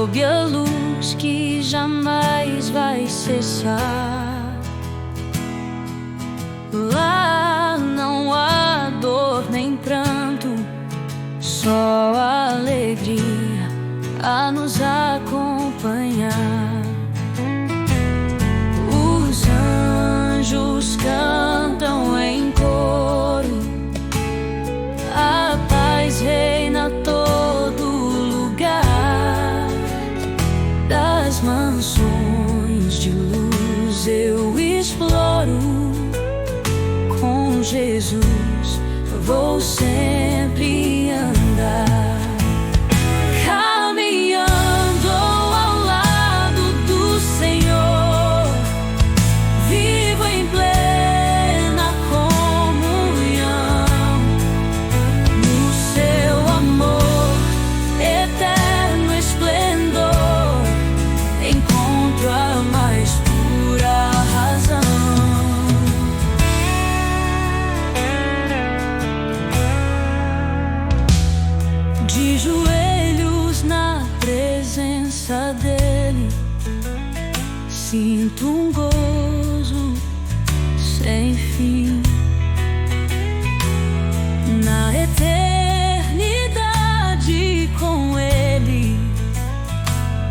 sob a luz que jamais vai cessar. Lá não há dor nem pranto, só alegria a nos acompanhar. Os anjos cantam em coro, a paz reina a todo lugar. Das mansões de luz eu exploro, com Jesus vou sempre andar. Caminhando ao lado do Senhor, vivo em plena comunhão. No seu amor, eterno esplendor, encontro a mais pura razão. De joelhos na presença dele, sinto um gozo sem fim. Na eternidade com ele,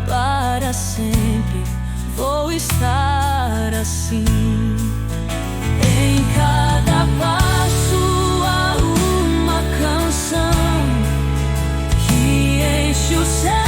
para sempre vou estar assim. Em cada passo há uma canção que enche o céu